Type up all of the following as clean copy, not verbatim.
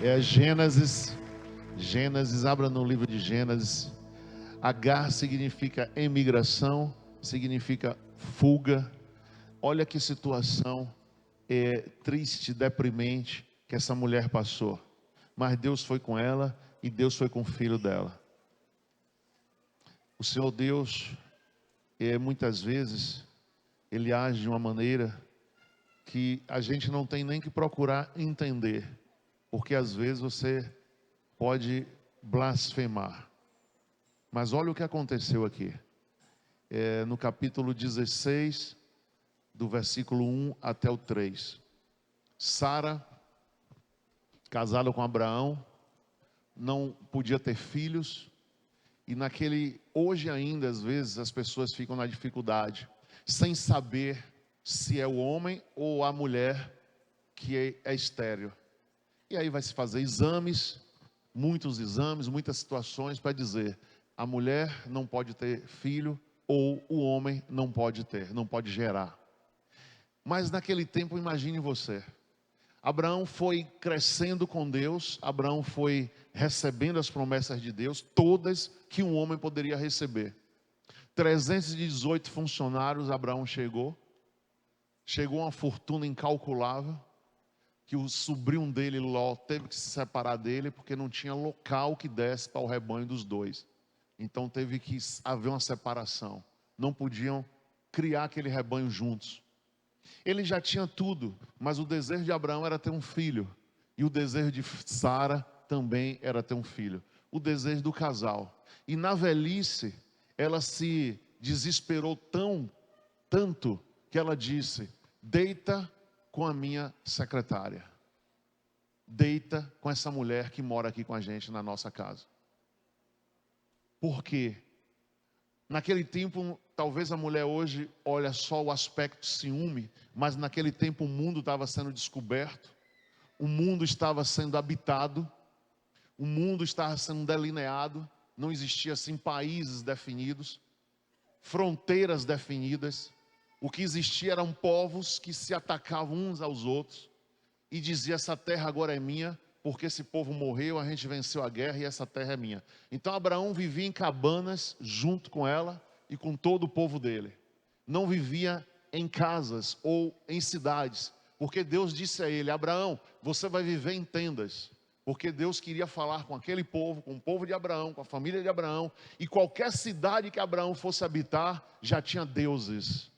Gênesis, abra no livro de Gênesis. Agar significa emigração, significa fuga. Olha que situação triste, deprimente que essa mulher passou. Mas Deus foi com ela e Deus foi com o filho dela. O Senhor Deus, muitas vezes, Ele age de uma maneira que a gente não tem nem que procurar entender. Porque às vezes você pode blasfemar. Mas olha o que aconteceu aqui. No capítulo 16, do versículo 1 até o 3. Sara, casada com Abraão, não podia ter filhos. E hoje ainda, às vezes, as pessoas ficam na dificuldade, sem saber se é o homem ou a mulher que é estéril. E aí vai se fazer muitos exames, muitas situações para dizer: a mulher não pode ter filho ou o homem não pode gerar. Mas naquele tempo, imagine você, Abraão foi crescendo com Deus, Abraão foi recebendo as promessas de Deus, todas que um homem poderia receber. 318 funcionários Abraão chegou uma fortuna incalculável, que o sobrinho dele, Ló, teve que se separar dele, porque não tinha local que desse para o rebanho dos dois. Então teve que haver uma separação. Não podiam criar aquele rebanho juntos. Ele já tinha tudo, mas o desejo de Abraão era ter um filho. E o desejo de Sara também era ter um filho. O desejo do casal. E na velhice, ela se desesperou tanto, que ela disse: deita com a minha secretária. Deita com essa mulher que mora aqui com a gente na nossa casa. Por quê? Naquele tempo, talvez a mulher hoje olha só o aspecto ciúme, mas naquele tempo o mundo estava sendo descoberto, o mundo estava sendo habitado, o mundo estava sendo delineado, não existia assim países definidos, fronteiras definidas. O que existia eram povos que se atacavam uns aos outros e diziam: essa terra agora é minha, porque esse povo morreu, a gente venceu a guerra e essa terra é minha. Então Abraão vivia em cabanas junto com ela e com todo o povo dele. Não vivia em casas ou em cidades, porque Deus disse a ele: Abraão, você vai viver em tendas. Porque Deus queria falar com aquele povo, com o povo de Abraão, com a família de Abraão. E qualquer cidade que Abraão fosse habitar, já tinha deuses,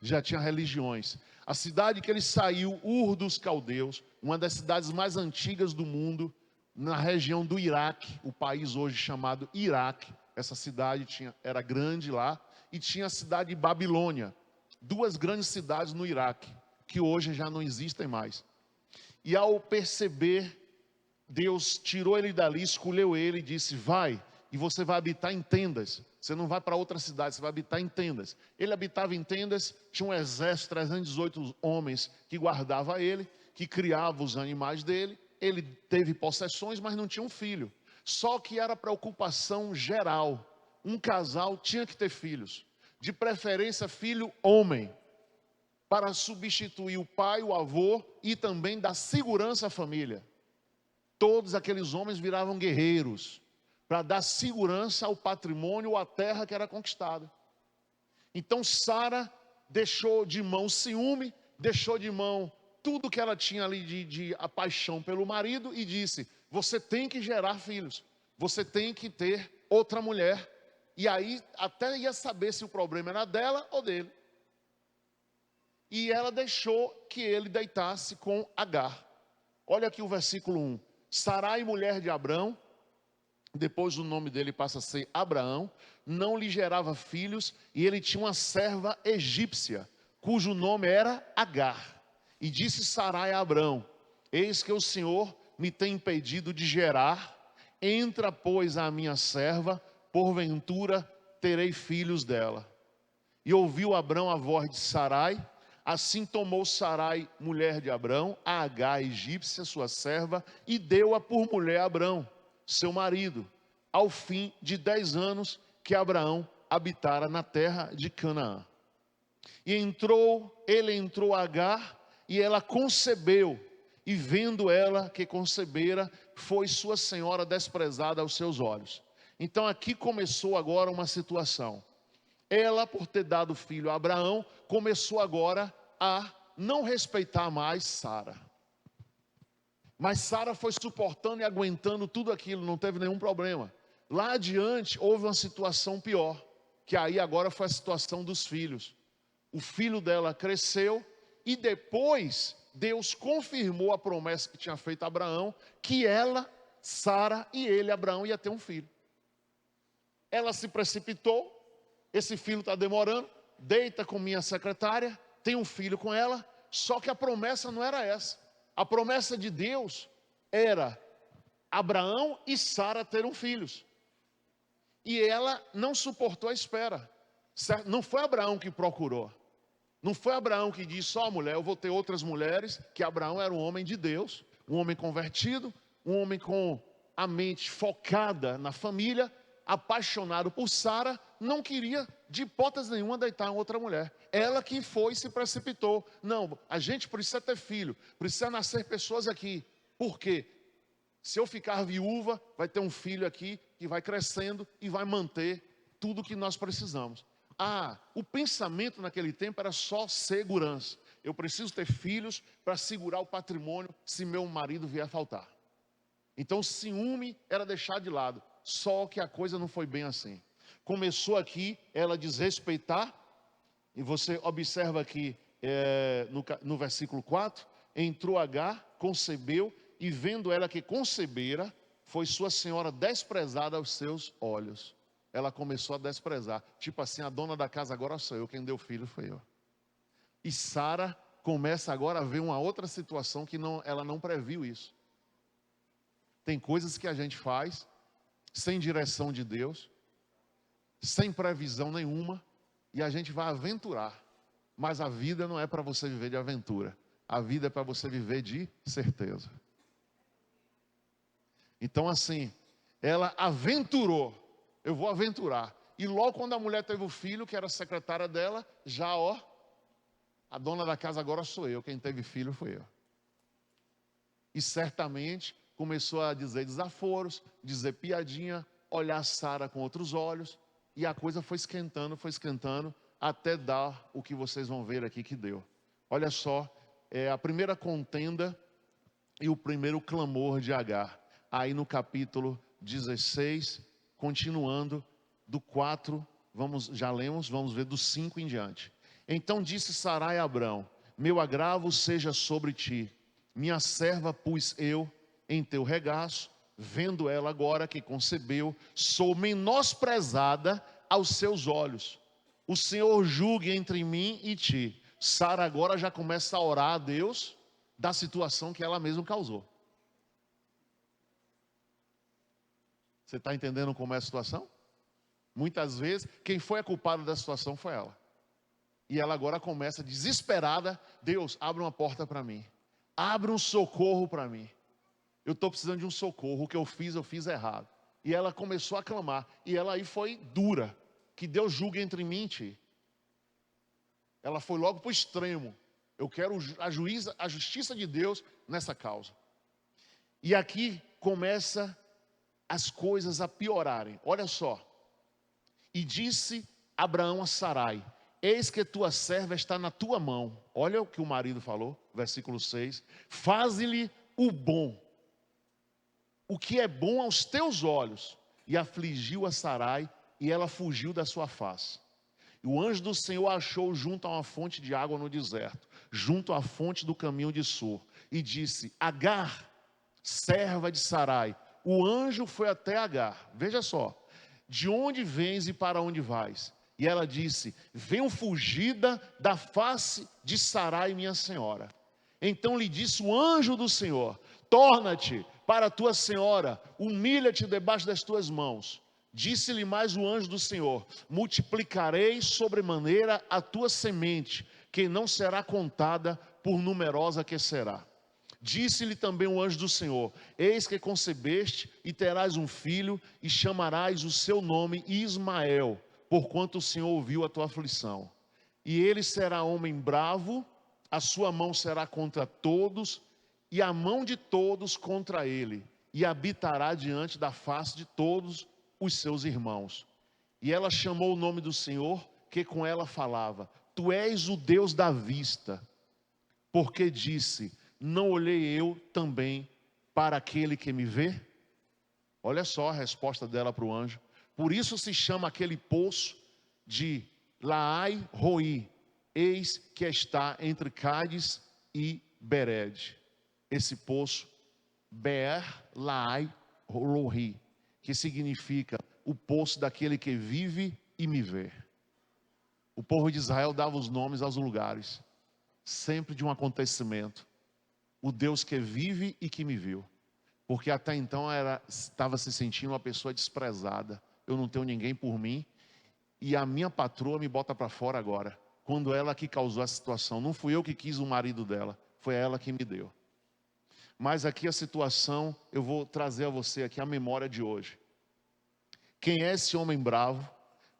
já tinha religiões. A cidade que ele saiu, Ur dos Caldeus, uma das cidades mais antigas do mundo, na região do Iraque, o país hoje chamado Iraque. Essa cidade era grande lá, e tinha a cidade de Babilônia, duas grandes cidades no Iraque, que hoje já não existem mais. E ao perceber, Deus tirou ele dali, escolheu ele e disse: vai, e você vai habitar em tendas. Você não vai para outra cidade, você vai habitar em tendas. Ele habitava em tendas, tinha um exército, 318 homens que guardava ele, que criava os animais dele. Ele teve possessões, mas não tinha um filho. Só que era preocupação geral. Um casal tinha que ter filhos, de preferência filho homem, para substituir o pai, o avô, e também dar segurança à família. Todos aqueles homens viravam guerreiros, para dar segurança ao patrimônio ou à terra que era conquistada. Então Sara deixou de mão o ciúme, deixou de mão tudo que ela tinha ali de a paixão pelo marido, e disse: você tem que gerar filhos, você tem que ter outra mulher. E aí até ia saber se o problema era dela ou dele. E ela deixou que ele deitasse com Agar. Olha aqui o versículo 1. Sarai, mulher de Abrão, depois o nome dele passa a ser Abraão, não lhe gerava filhos, e ele tinha uma serva egípcia, cujo nome era Agar. E disse Sarai a Abrão: eis que o Senhor me tem impedido de gerar, entra, pois, a minha serva, porventura terei filhos dela. E ouviu Abrão a voz de Sarai. Assim tomou Sarai, mulher de Abrão, a Agar, egípcia, sua serva, e deu-a por mulher a Abrão, seu marido, ao fim de 10 anos que Abraão habitara na terra de Canaã. E ele entrou a Agar, e ela concebeu, e vendo ela que concebera, foi sua senhora desprezada aos seus olhos. Então aqui começou agora uma situação. Ela, por ter dado filho a Abraão, começou agora a não respeitar mais Sara. Mas Sara foi suportando e aguentando tudo aquilo, não teve nenhum problema. Lá adiante houve uma situação pior, que aí agora foi a situação dos filhos. O filho dela cresceu e depois Deus confirmou a promessa que tinha feito a Abraão, que ela, Sara e ele, Abraão, ia ter um filho. Ela se precipitou, esse filho está demorando, deita com minha secretária, tem um filho com ela, só que a promessa não era essa. A promessa de Deus era Abraão e Sara terem filhos. E ela não suportou a espera. Não foi Abraão que procurou. Não foi Abraão que disse, ó mulher, eu vou ter outras mulheres, que Abraão era um homem de Deus, um homem convertido, um homem com a mente focada na família, apaixonado por Sara, não queria de hipótese nenhuma deitar em outra mulher. Ela que foi e se precipitou. Não, a gente precisa ter filho, precisa nascer pessoas aqui. Por quê? Se eu ficar viúva, vai ter um filho aqui que vai crescendo e vai manter tudo o que nós precisamos. O pensamento naquele tempo era só segurança. Eu preciso ter filhos para segurar o patrimônio se meu marido vier a faltar. Então o ciúme era deixado de lado. Só que a coisa não foi bem assim. Começou aqui ela desrespeitar, e você observa aqui no versículo 4, entrou Agar, concebeu, e vendo ela que concebera, foi sua senhora desprezada aos seus olhos. Ela começou a desprezar, tipo assim, a dona da casa agora sou eu, quem deu filho foi eu. E Sara começa agora a ver uma outra situação que ela não previu isso. Tem coisas que a gente faz sem direção de Deus, sem previsão nenhuma, e a gente vai aventurar. Mas a vida não é para você viver de aventura. A vida é para você viver de certeza. Então assim, ela aventurou. Eu vou aventurar. E logo quando a mulher teve o filho, que era a secretária dela, a dona da casa agora sou eu. Quem teve filho foi eu. E certamente começou a dizer desaforos, dizer piadinha, olhar Sara com outros olhos. E a coisa foi esquentando, até dar o que vocês vão ver aqui que deu. Olha só, a primeira contenda e o primeiro clamor de Agar. Aí no capítulo 16, continuando do 4, já lemos, vamos ver do 5 em diante. Então disse Sarai a Abrão, meu agravo seja sobre ti, minha serva pus eu em teu regaço, vendo ela agora que concebeu, sou menosprezada aos seus olhos. O Senhor julgue entre mim e ti. Sara agora já começa a orar a Deus da situação que ela mesma causou. Você está entendendo como é a situação? Muitas vezes, quem foi a culpada da situação foi ela. E ela agora começa desesperada, Deus, abre uma porta para mim. Abre um socorro para mim. Eu estou precisando de um socorro, o que eu fiz errado. E ela começou a clamar, e ela aí foi dura, que Deus julgue entre mim e ti. Ela foi logo para o extremo. Eu quero a justiça de Deus nessa causa. E aqui começa as coisas a piorarem. Olha só. E disse Abraão a Sarai, eis que tua serva está na tua mão. Olha o que o marido falou, versículo 6. Faze-lhe o bom, o que é bom aos teus olhos. E afligiu a Sarai, e ela fugiu da sua face. E o anjo do Senhor a achou junto a uma fonte de água no deserto, junto à fonte do caminho de Sur. E disse, Agar, serva de Sarai. O anjo foi até Agar, veja só. De onde vens e para onde vais? E ela disse, venho fugida da face de Sarai, minha senhora. Então lhe disse o anjo do Senhor, torna-te para a tua senhora, humilha-te debaixo das tuas mãos. Disse-lhe mais o anjo do Senhor, multiplicarei sobremaneira a tua semente, que não será contada por numerosa que será. Disse-lhe também o anjo do Senhor, eis que concebeste e terás um filho, e chamarás o seu nome Ismael, porquanto o Senhor ouviu a tua aflição. E ele será homem bravo, a sua mão será contra todos, e a mão de todos contra ele, e habitará diante da face de todos os seus irmãos. E ela chamou o nome do Senhor, que com ela falava: Tu és o Deus da vista, porque disse: Não olhei eu também para aquele que me vê? Olha só a resposta dela para o anjo. Por isso se chama aquele poço de Laai Roi, eis que está entre Cádiz e Bered. Esse poço, Beer Laai Roi, que significa o poço daquele que vive e me vê. O povo de Israel dava os nomes aos lugares, sempre de um acontecimento. O Deus que vive e que me viu. Porque até então estava se sentindo uma pessoa desprezada. Eu não tenho ninguém por mim. E a minha patroa me bota para fora agora. Quando ela que causou a situação. Não fui eu que quis o marido dela. Foi ela que me deu. Mas aqui a situação, eu vou trazer a você aqui a memória de hoje. Quem é esse homem bravo?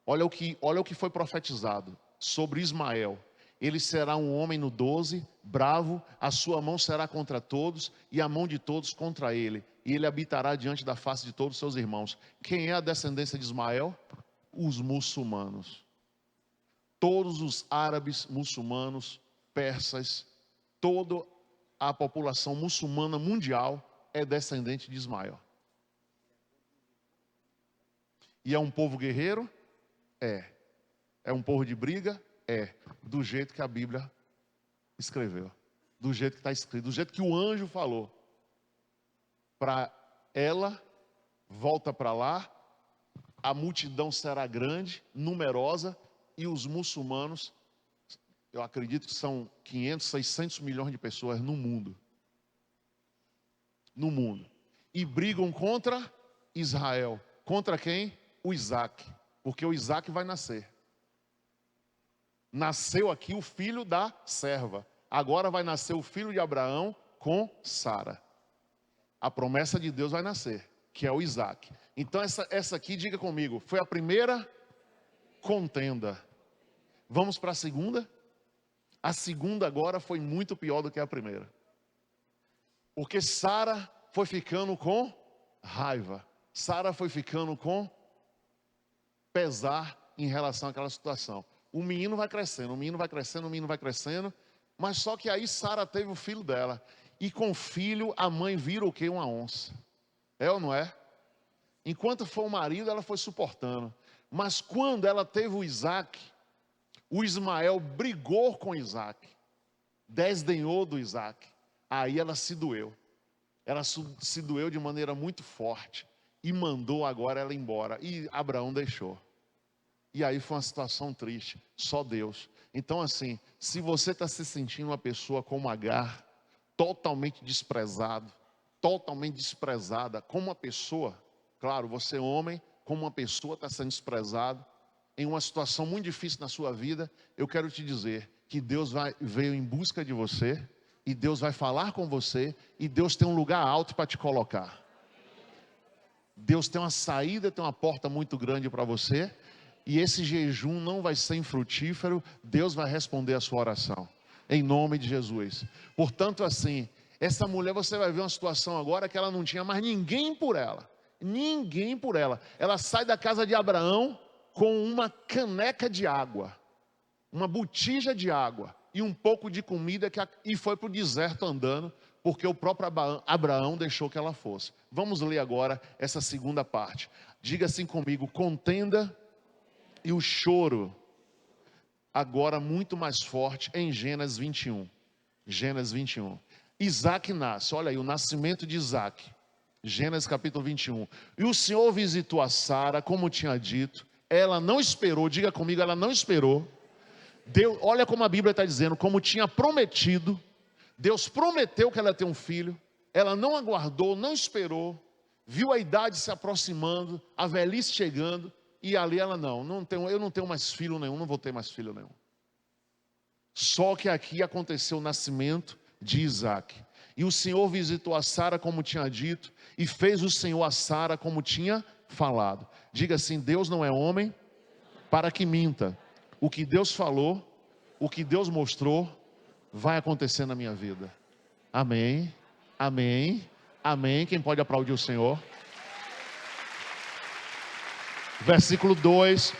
Olha o que foi profetizado sobre Ismael. Ele será um homem no 12, bravo, a sua mão será contra todos, e a mão de todos contra ele. E ele habitará diante da face de todos os seus irmãos. Quem é a descendência de Ismael? Os muçulmanos. Todos os árabes, muçulmanos, persas, toda a população muçulmana mundial é descendente de Ismael. E é um povo guerreiro? É. É um povo de briga? É. Do jeito que a Bíblia escreveu. Do jeito que está escrito. Do jeito que o anjo falou. Para ela, volta para lá. A multidão será grande, numerosa. E os muçulmanos, eu acredito que são 500, 600 milhões de pessoas no mundo. No mundo. E brigam contra Israel. Contra quem? O Isaac. Porque o Isaac vai nascer. Nasceu aqui o filho da serva. Agora vai nascer o filho de Abraão com Sara. A promessa de Deus vai nascer, que é o Isaac. Então essa aqui, diga comigo, foi a primeira contenda. Vamos para a segunda? A segunda agora foi muito pior do que a primeira. Porque Sara foi ficando com raiva. Sara foi ficando com pesar em relação àquela situação. O menino vai crescendo, o menino vai crescendo, o menino vai crescendo. Mas só que aí Sara teve o filho dela. E com o filho a mãe vira o quê? Uma onça. É ou não é? Enquanto foi o marido, ela foi suportando. Mas quando ela teve o Isaac, o Ismael brigou com Isaac. Desdenhou do Isaac. Aí ela se doeu. Ela se doeu de maneira muito forte. E mandou agora ela embora. E Abraão deixou. E aí foi uma situação triste. Só Deus. Então assim, se você está se sentindo uma pessoa como Agar, totalmente desprezado, totalmente desprezada, como uma pessoa, claro, você homem, como uma pessoa está sendo desprezado, em uma situação muito difícil na sua vida, eu quero te dizer que Deus veio em busca de você, e Deus vai falar com você, e Deus tem um lugar alto para te colocar. Deus tem uma saída, tem uma porta muito grande para você, e esse jejum não vai ser infrutífero, Deus vai responder a sua oração, em nome de Jesus. Portanto assim, essa mulher, você vai ver uma situação agora que ela não tinha mais ninguém por ela. Ninguém por ela. Ela sai da casa de Abraão com uma caneca de água, uma botija de água e um pouco de comida e foi para o deserto andando, porque o próprio Abraão deixou que ela fosse. Vamos ler agora essa segunda parte. Diga assim comigo: contenda e o choro, agora muito mais forte, em Gênesis 21. Gênesis 21. Isaac nasce, olha aí, o nascimento de Isaac. Gênesis capítulo 21. E o Senhor visitou a Sara, como tinha dito. Ela não esperou, diga comigo, ela não esperou. Deus, olha como a Bíblia está dizendo, como tinha prometido. Deus prometeu que ela ia ter um filho. Ela não aguardou, não esperou. Viu a idade se aproximando, a velhice chegando. E ali ela eu não tenho mais filho nenhum, não vou ter mais filho nenhum. Só que aqui aconteceu o nascimento de Isaac. E o Senhor visitou a Sara como tinha dito, e fez o Senhor a Sara como tinha falado. Diga assim: Deus não é homem para que minta. O que Deus falou, o que Deus mostrou, vai acontecer na minha vida. Amém. Amém. Amém. Quem pode aplaudir o Senhor? Versículo 2: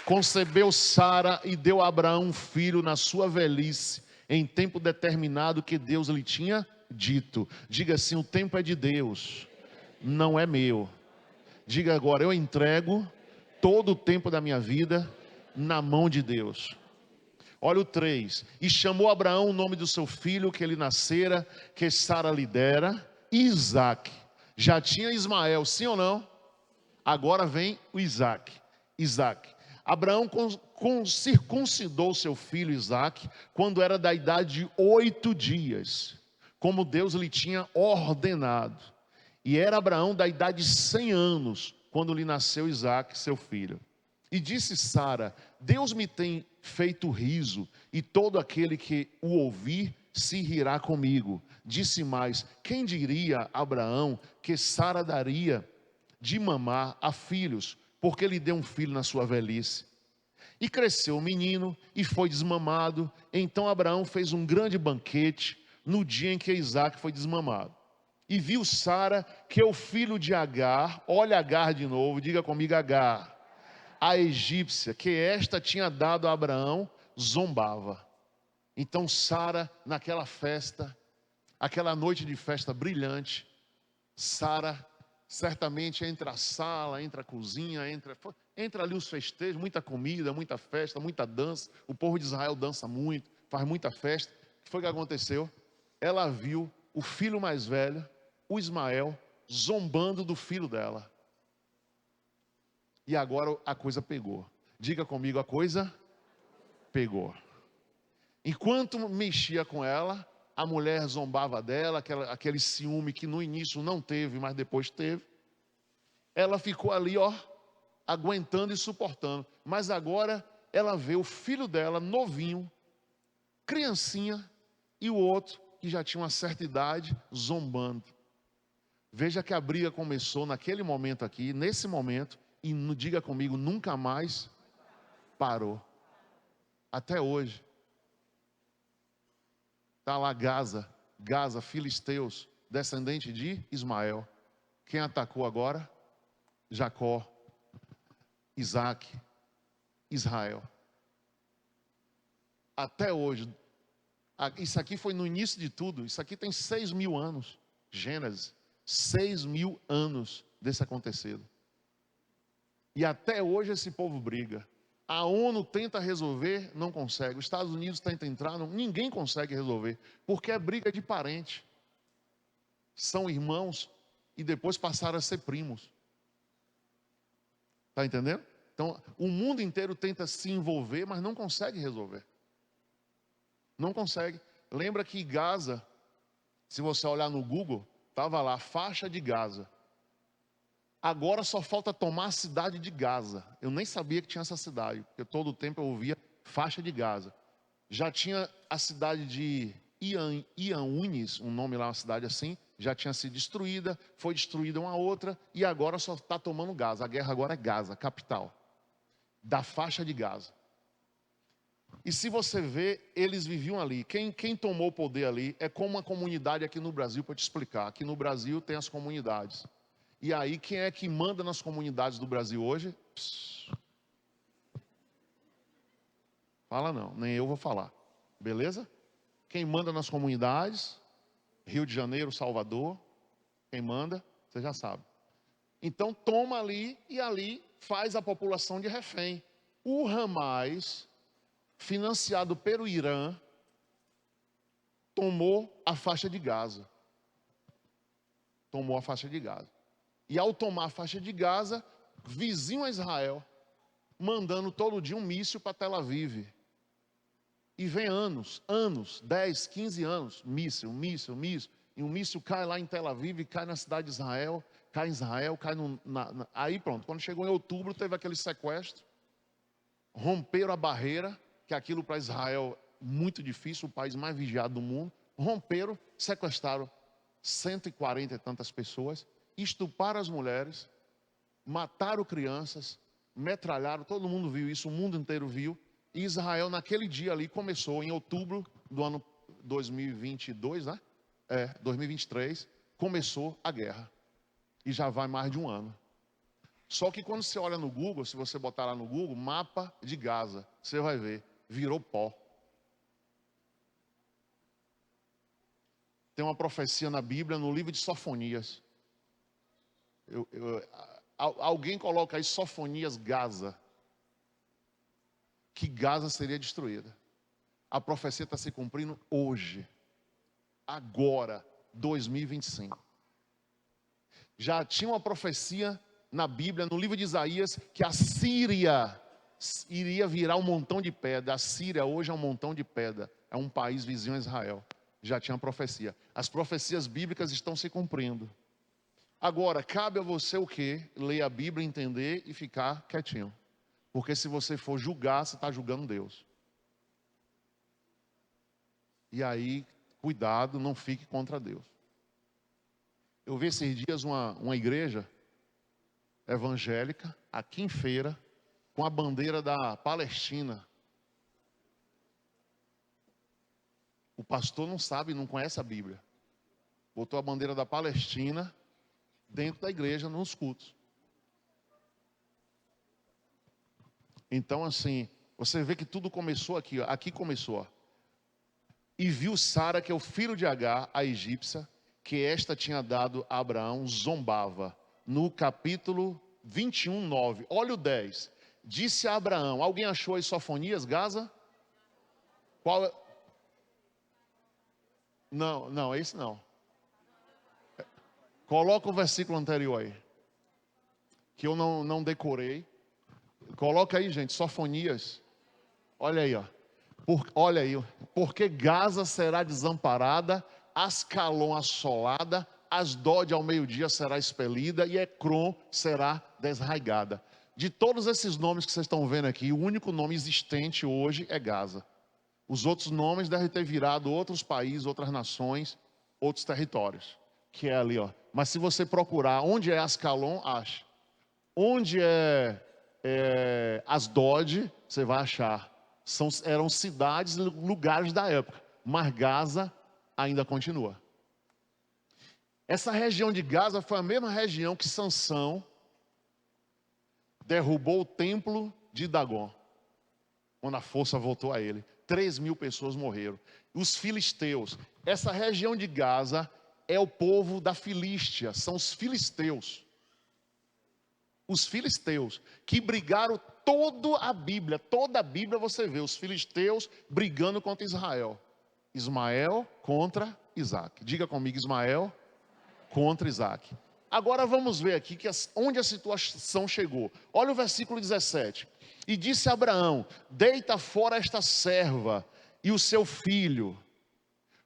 concebeu Sara e deu a Abraão um filho na sua velhice, em tempo determinado que Deus lhe tinha dito. Diga assim: o tempo é de Deus, não é meu. Diga agora: eu entrego todo o tempo da minha vida na mão de Deus. Olha o 3: e chamou Abraão o nome do seu filho que ele nascera, que Sara lhe dera, Isaque. Já tinha Ismael, sim ou não? Agora vem o Isaque. Abraão circuncidou seu filho Isaque quando era da idade de 8 dias, como Deus lhe tinha ordenado. E era Abraão da idade de 100 anos, quando lhe nasceu Isaque, seu filho. E disse Sara: Deus me tem feito riso, e todo aquele que o ouvir se rirá comigo. Disse mais: quem diria a Abraão que Sara daria de mamar a filhos, porque lhe deu um filho na sua velhice? E cresceu o menino e foi desmamado. Então Abraão fez um grande banquete no dia em que Isaque foi desmamado. E viu Sara que o filho de Agar, olha Agar de novo, diga comigo Agar, a egípcia, que esta tinha dado a Abraão, zombava. Então Sara, naquela festa, aquela noite de festa brilhante, Sara, certamente entre a sala, entre a cozinha, entre ali os festejos, muita comida, muita festa, muita dança. O povo de Israel dança muito, faz muita festa. O que foi que aconteceu? Ela viu o filho mais velho, o Ismael, zombando do filho dela. E agora a coisa pegou. Diga comigo: a coisa pegou. Enquanto mexia com ela, a mulher zombava dela, aquele ciúme que no início não teve, mas depois teve. Ela ficou ali, aguentando e suportando. Mas agora ela vê o filho dela, novinho, criancinha, e o outro, que já tinha uma certa idade, zombando. Veja que a briga começou naquele momento aqui, nesse momento, e diga comigo, nunca mais parou. Até hoje. Está lá Gaza, filisteus, descendente de Ismael. Quem atacou agora? Jacó, Isaque, Israel. Até hoje. Isso aqui foi no início de tudo. Isso aqui tem 6.000 anos. Gênesis. 6.000 anos desse acontecido. E até hoje esse povo briga. A ONU tenta resolver, não consegue. Os Estados Unidos tentam entrar, ninguém consegue resolver. Porque é briga de parente. São irmãos e depois passaram a ser primos. Está entendendo? Então, o mundo inteiro tenta se envolver, mas não consegue resolver. Não consegue. Lembra que Gaza, se você olhar no Google, estava lá, faixa de Gaza. Agora só falta tomar a cidade de Gaza. Eu nem sabia que tinha essa cidade, porque todo o tempo eu ouvia faixa de Gaza. Já tinha a cidade de Ian-Unis, um nome lá, uma cidade assim, já tinha sido destruída, foi destruída uma outra, e agora só está tomando Gaza. A guerra agora é Gaza, capital, da faixa de Gaza. E se você vê, eles viviam ali. Quem tomou o poder ali é como uma comunidade aqui no Brasil, para te explicar. Aqui no Brasil tem as comunidades. E aí, quem é que manda nas comunidades do Brasil hoje? Fala não, nem eu vou falar. Beleza? Quem manda nas comunidades? Rio de Janeiro, Salvador. Quem manda? Você já sabe. Então toma ali e ali faz a população de refém. O Hamas, financiado pelo Irã, tomou a faixa de Gaza. Tomou a faixa de Gaza. E ao tomar a faixa de Gaza, vizinho a Israel, mandando todo dia um míssil para Tel Aviv. E vem anos, 10, 15 anos, míssil. E um míssil cai lá em Tel Aviv, cai na cidade de Israel, cai em Israel, cai aí pronto, quando chegou em outubro, teve aquele sequestro. Romperam a barreira, que aquilo para Israel muito difícil, o país mais vigiado do mundo. Romperam, sequestraram 140 e tantas pessoas, estupraram as mulheres, mataram crianças, metralharam, todo mundo viu isso, o mundo inteiro viu. E Israel naquele dia ali começou, em outubro do ano 2022, né? 2023, começou a guerra. E já vai mais de um ano. Só que quando você olha no Google, se você botar lá no Google, mapa de Gaza, você vai ver, virou pó. Tem uma profecia na Bíblia, no livro de Sofonias. Alguém coloca aí Sofonias Gaza. Que Gaza seria destruída. A profecia está se cumprindo hoje. Agora, 2025. Já tinha uma profecia na Bíblia, no livro de Isaías, que a Síria iria virar um montão de pedra. A Síria hoje é um montão de pedra. É um país vizinho a Israel. Já tinha uma profecia. As profecias bíblicas estão se cumprindo. Agora, cabe a você o quê? Ler a Bíblia, entender e ficar quietinho. Porque se você for julgar, você está julgando Deus. E aí, cuidado, não fique contra Deus. Eu vi esses dias uma igreja evangélica, aqui em Feira, com a bandeira da Palestina. O pastor não sabe, não conhece a Bíblia. Botou a bandeira da Palestina dentro da igreja, nos cultos. Então, assim, você vê que tudo começou aqui, ó. Aqui começou, ó. E viu Sara, que é o filho de Agar, a egípcia, que esta tinha dado a Abraão, zombava. No capítulo 21, 9. Olha o 10. Disse a Abraão, alguém achou aí Sofonias, Gaza? Qual é? Não, esse não. Coloca o versículo anterior aí, que eu não decorei. Coloca aí, gente, Sofonias. Olha aí, ó. Olha aí, porque Gaza será desamparada, Ascalon assolada, Asdod ao meio-dia será expelida e Ecrom será desraigada. De todos esses nomes que vocês estão vendo aqui, o único nome existente hoje é Gaza. Os outros nomes devem ter virado outros países, outras nações, outros territórios, que é ali, ó. Mas se você procurar onde é Ascalon, acha. Onde é Asdod, você vai achar. Eram cidades, lugares da época. Mas Gaza ainda continua. Essa região de Gaza foi a mesma região que Sansão derrubou o templo de Dagon, quando a força voltou a ele. 3.000 pessoas morreram. Os filisteus. Essa região de Gaza é o povo da Filístia. São os filisteus. Os filisteus que brigaram toda a Bíblia você vê os filisteus brigando contra Israel. Ismael contra Isaac. Diga comigo, Ismael contra Isaac. Agora vamos ver aqui onde a situação chegou. Olha o versículo 17. E disse a Abraão, deita fora esta serva e o seu filho,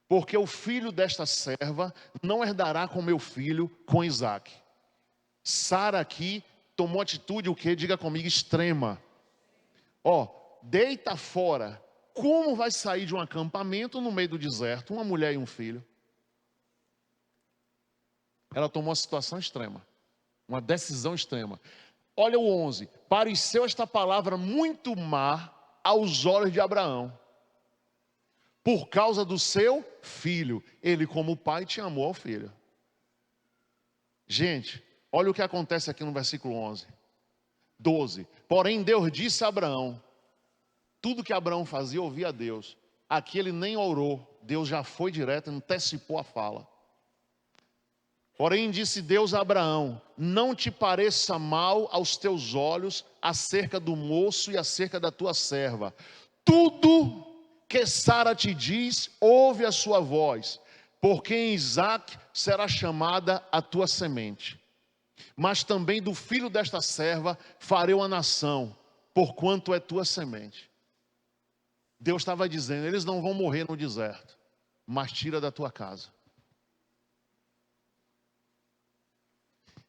porque o filho desta serva não herdará com meu filho, com Isaac. Sara aqui tomou atitude, o que? Diga comigo, extrema. Ó, deita fora. Como vai sair de um acampamento no meio do deserto, uma mulher e um filho? Ela tomou uma situação extrema, uma decisão extrema. Olha o 11. Pareceu esta palavra muito má aos olhos de Abraão, por causa do seu filho. Ele, como pai, tinha amor ao filho. Gente, olha o que acontece aqui no versículo 11. 12. Porém Deus disse a Abraão, tudo que Abraão fazia, ouvia a Deus. Aqui ele nem orou, Deus já foi direto, antecipou a fala. Porém disse Deus a Abraão, não te pareça mal aos teus olhos acerca do moço e acerca da tua serva. Tudo que Sara te diz, ouve a sua voz, porque em Isaac será chamada a tua semente. Mas também do filho desta serva farei uma nação, porquanto é tua semente. Deus estava dizendo, eles não vão morrer no deserto, mas tira da tua casa.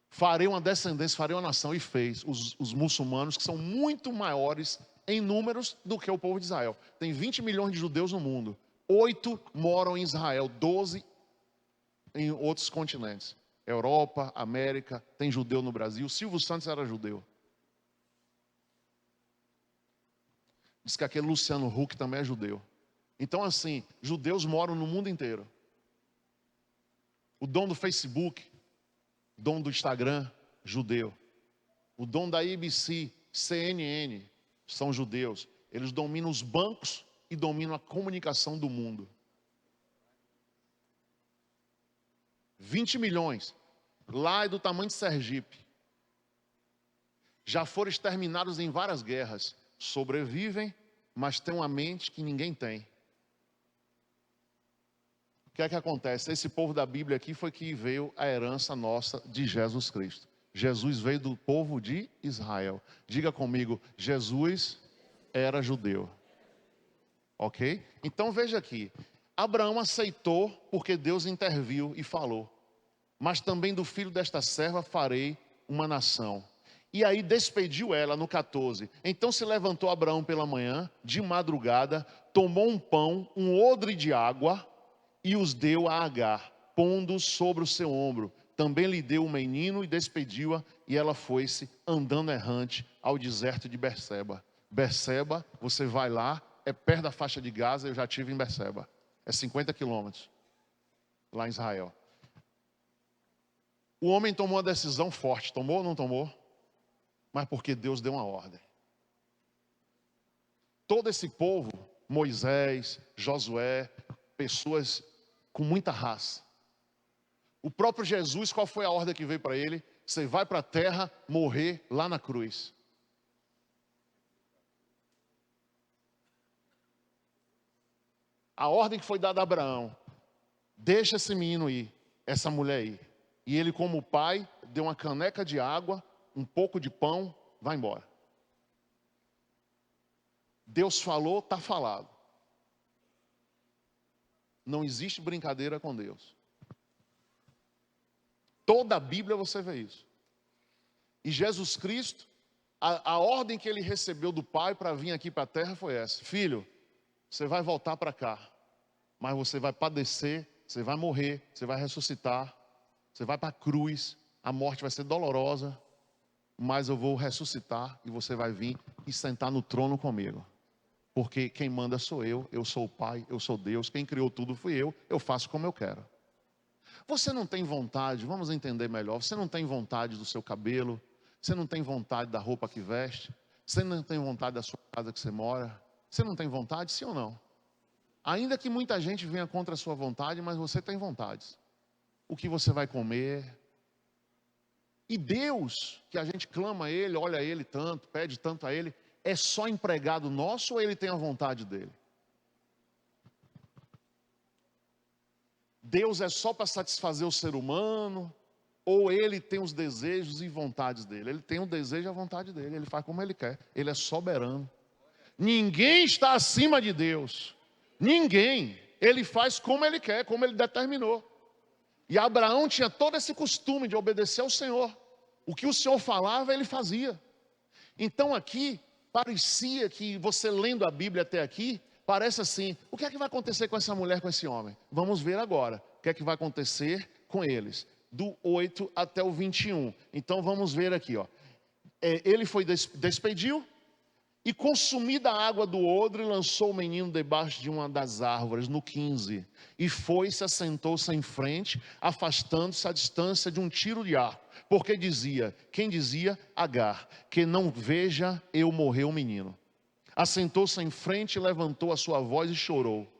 Farei uma descendência, farei uma nação, e fez. Os muçulmanos, que são muito maiores em números do que o povo de Israel. Tem 20 milhões de judeus no mundo. 8 moram em Israel, 12 em outros continentes. Europa, América, tem judeu no Brasil. Silvio Santos era judeu. Diz que aquele Luciano Huck também é judeu. Então assim, judeus moram no mundo inteiro. O dono do Facebook, dono do Instagram, judeu. O dono da ABC, CNN, são judeus. Eles dominam os bancos e dominam a comunicação do mundo. 20 milhões. Lá é do tamanho de Sergipe. Já foram exterminados em várias guerras. Sobrevivem, mas têm uma mente que ninguém tem. O que é que acontece? Esse povo da Bíblia aqui foi que veio a herança nossa de Jesus Cristo. Jesus veio do povo de Israel. Diga comigo, Jesus era judeu. Ok? Então veja aqui. Abraão aceitou porque Deus interviu e falou. Mas também do filho desta serva farei uma nação. E aí despediu ela no 14. Então se levantou Abraão pela manhã, de madrugada, tomou um pão, um odre de água e os deu a Agar, pondo sobre o seu ombro. Também lhe deu o menino e despediu-a, e ela foi-se andando errante ao deserto de Berseba. Berseba, você vai lá, é perto da faixa de Gaza, eu já estive em Berseba. É 50 quilômetros, lá em Israel. O homem tomou uma decisão forte, tomou ou não tomou? Mas porque Deus deu uma ordem. Todo esse povo, Moisés, Josué, pessoas com muita raça. O próprio Jesus, qual foi a ordem que veio para ele? Você vai para a terra morrer lá na cruz. A ordem que foi dada a Abraão: deixa esse menino ir, essa mulher ir. E ele, como pai, deu uma caneca de água, um pouco de pão, vai embora. Deus falou, está falado. Não existe brincadeira com Deus. Toda a Bíblia você vê isso. E Jesus Cristo, a ordem que ele recebeu do Pai para vir aqui para a terra foi essa: filho, você vai voltar para cá, mas você vai padecer, você vai morrer, você vai ressuscitar, você vai para a cruz, a morte vai ser dolorosa, mas eu vou ressuscitar e você vai vir e sentar no trono comigo. Porque quem manda sou eu sou o Pai, eu sou Deus, quem criou tudo fui eu faço como eu quero. Você não tem vontade, vamos entender melhor, você não tem vontade do seu cabelo, você não tem vontade da roupa que veste, você não tem vontade da sua casa que você mora, você não tem vontade, sim ou não? Ainda que muita gente venha contra a sua vontade, mas você tem vontades. O que você vai comer. E Deus, que a gente clama a Ele, olha a Ele tanto, pede tanto a Ele, é só empregado nosso ou Ele tem a vontade dEle? Deus é só para satisfazer o ser humano, ou Ele tem os desejos e vontades dEle? Ele tem o desejo e a vontade dEle, Ele faz como Ele quer, Ele é soberano. Ninguém está acima de Deus, ninguém. Ele faz como Ele quer, como Ele determinou. E Abraão tinha todo esse costume de obedecer ao Senhor. O que o Senhor falava, ele fazia. Então aqui, parecia que você lendo a Bíblia até aqui, parece assim: o que é que vai acontecer com essa mulher, com esse homem? Vamos ver agora o que é que vai acontecer com eles. Do 8 até o 21. Então vamos ver aqui, ó. Ele foi despediu. E consumida a água do odre, lançou o menino debaixo de uma das árvores, no 15. E foi-se, assentou-se em frente, afastando-se à distância de um tiro de arco. Porque dizia, quem dizia? Agar, que não veja eu morrer o menino. Assentou-se em frente, levantou a sua voz e chorou.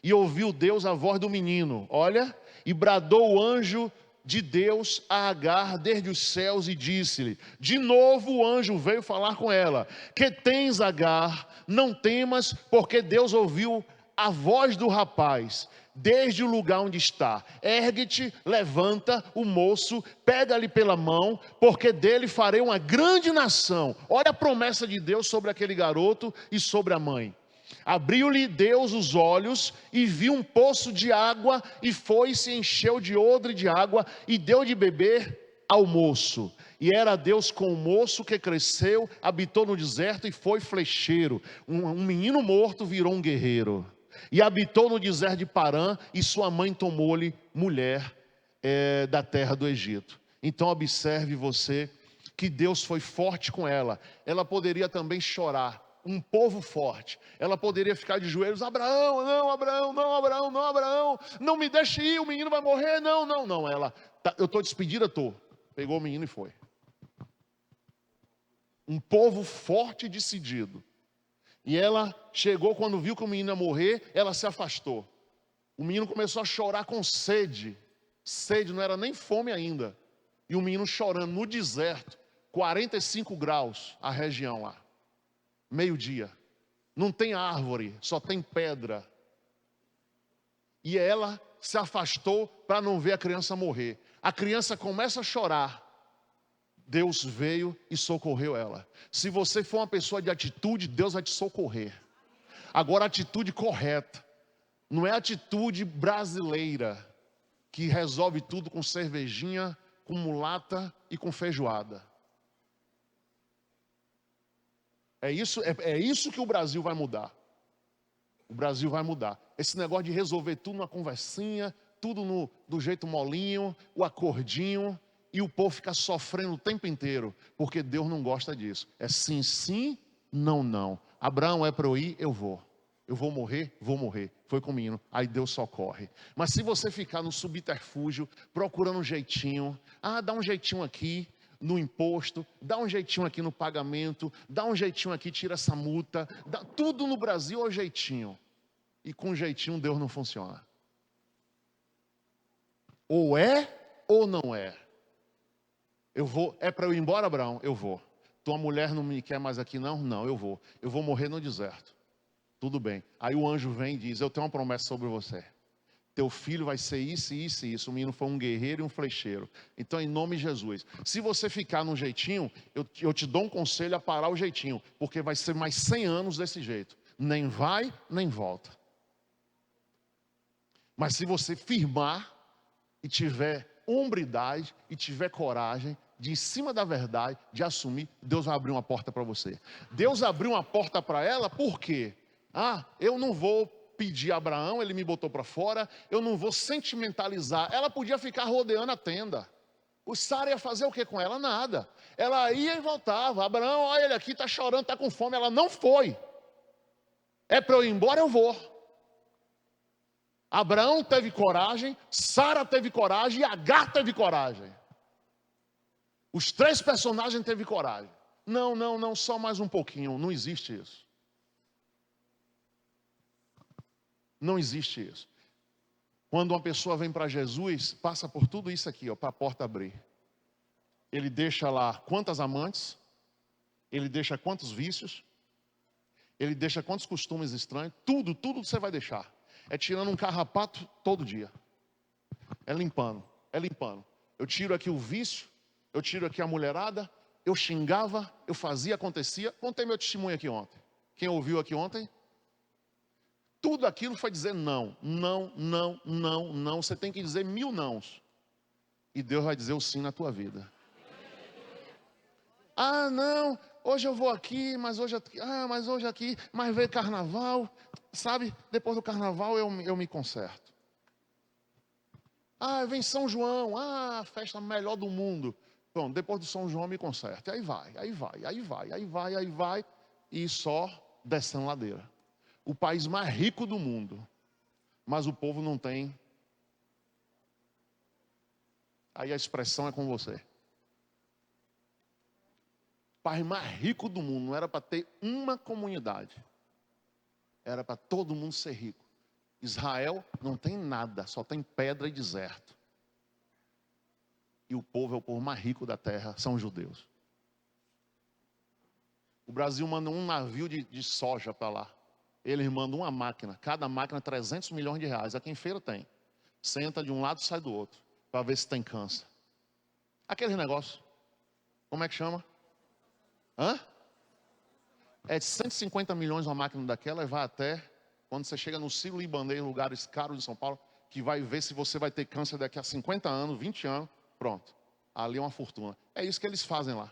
E ouviu Deus a voz do menino, olha, e bradou o anjo de Deus a Agar desde os céus e disse-lhe, de novo o anjo veio falar com ela, que tens, Agar, não temas, porque Deus ouviu a voz do rapaz, desde o lugar onde está. Ergue-te, levanta o moço, pega-lhe pela mão, porque dele farei uma grande nação. Olha a promessa de Deus sobre aquele garoto e sobre a mãe. Abriu-lhe Deus os olhos e viu um poço de água e foi-se, encheu de odre de água e deu de beber ao moço. E era Deus com o moço que cresceu, habitou no deserto e foi flecheiro. Um menino morto virou um guerreiro. E habitou no deserto de Parã e sua mãe tomou-lhe mulher da terra do Egito. Então observe você que Deus foi forte com ela. Ela poderia também chorar. um povo forte. Ela poderia ficar de joelhos: Abraão, não, Abraão, não, Abraão, não, Abraão, não me deixe ir, o menino vai morrer, não, não, não. Ela, eu estou despedida, estou. Pegou o menino e foi. Um povo forte e decidido. E ela chegou, quando viu que o menino ia morrer, ela se afastou. O menino começou a chorar com sede. Sede, não era nem fome ainda. E o menino chorando no deserto, 45 graus a região lá. Meio-dia. Não tem árvore, só tem pedra. E ela se afastou para não ver a criança morrer. A criança começa a chorar. Deus veio e socorreu ela. Se você for uma pessoa de atitude, Deus vai te socorrer. Agora, a atitude correta. Não é a atitude brasileira, que resolve tudo com cervejinha, com mulata e com feijoada. É isso que o Brasil vai mudar. O Brasil vai mudar. Esse negócio de resolver tudo numa conversinha, tudo do jeito molinho, o acordinho, e o povo fica sofrendo o tempo inteiro, porque Deus não gosta disso. É sim, sim, não, não. Abraão, é para eu ir, eu vou. Eu vou morrer, vou morrer. Foi com o menino, aí Deus socorre. Mas se você ficar no subterfúgio, procurando um jeitinho, dá um jeitinho aqui no imposto, dá um jeitinho aqui no pagamento, dá um jeitinho aqui, tira essa multa, tudo no Brasil é o jeitinho. E com jeitinho Deus não funciona. Ou é ou não é. É para eu ir embora, Abraão? Eu vou. Tua mulher não me quer mais aqui, não? Não, eu vou. Eu vou morrer no deserto. Tudo bem. Aí o anjo vem e diz: eu tenho uma promessa sobre você. Teu filho vai ser isso, isso e isso. O menino foi um guerreiro e um flecheiro. Então, em nome de Jesus, se você ficar no jeitinho, eu te dou um conselho a parar o jeitinho, porque vai ser mais 100 anos desse jeito. Nem vai, nem volta. Mas se você firmar e tiver hombridade e tiver coragem de, em cima da verdade, de assumir, Deus vai abrir uma porta para você. Deus abriu uma porta para ela, por quê? Eu não vou pedir a Abraão, ele me botou para fora, eu não vou sentimentalizar. Ela podia ficar rodeando a tenda. O Sara ia fazer o que com ela? Nada. Ela ia e voltava. Abraão, olha ele aqui, está chorando, está com fome. Ela não foi. É para eu ir embora, eu vou. Abraão teve coragem, Sara teve coragem e Agar teve coragem. Os 3 personagens teve coragem. Não, só mais um pouquinho. Não existe isso. Não existe isso. Quando uma pessoa vem para Jesus, passa por tudo isso aqui, para a porta abrir. Ele deixa lá quantas amantes, ele deixa quantos vícios, ele deixa quantos costumes estranhos, tudo você vai deixar. É tirando um carrapato todo dia. É limpando. Eu tiro aqui o vício, eu tiro aqui a mulherada, eu xingava, eu fazia, acontecia. Contei meu testemunho aqui ontem. Quem ouviu aqui ontem? Tudo aquilo foi dizer não. Você tem que dizer 1000 nãos. E Deus vai dizer o sim na tua vida. Não, hoje eu vou aqui, mas hoje aqui, mas veio carnaval, sabe? Depois do carnaval eu me conserto. Vem São João, a festa melhor do mundo. Bom, depois do São João eu me conserto. Aí vai, e só descendo ladeira. O país mais rico do mundo, mas o povo não tem. Aí a expressão é com você. O país mais rico do mundo não era para ter uma comunidade, era para todo mundo ser rico. Israel não tem nada, só tem pedra e deserto. E o povo é o povo mais rico da terra, são os judeus. O Brasil manda um navio de soja para lá. Eles mandam uma máquina, cada máquina 300 milhões de reais. Aqui em feira tem. Senta de um lado e sai do outro, para ver se tem câncer. Aquele negócio, como é que chama? É de 150 milhões uma máquina daquela e vai até, quando você chega no Sírio-Libanês, lugares caros de São Paulo, que vai ver se você vai ter câncer daqui a 50 anos, 20 anos, pronto. Ali é uma fortuna. É isso que eles fazem lá.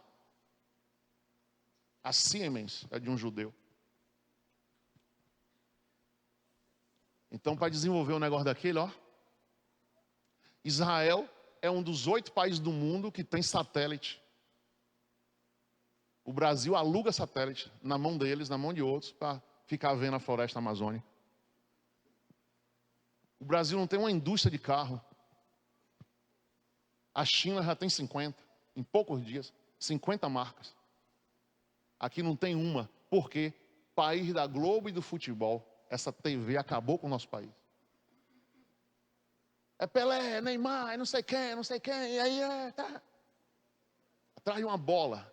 A Siemens é de um judeu. Então, para desenvolver o negócio daquele, Israel é um dos 8 países do mundo que tem satélite. O Brasil aluga satélite na mão deles, na mão de outros, para ficar vendo a floresta amazônica. O Brasil não tem uma indústria de carro. A China já tem 50, em poucos dias, 50 marcas. Aqui não tem uma, porque país da Globo e do futebol, essa TV acabou com o nosso país. É Pelé, é Neymar, é não sei quem, e aí tá atrás de uma bola.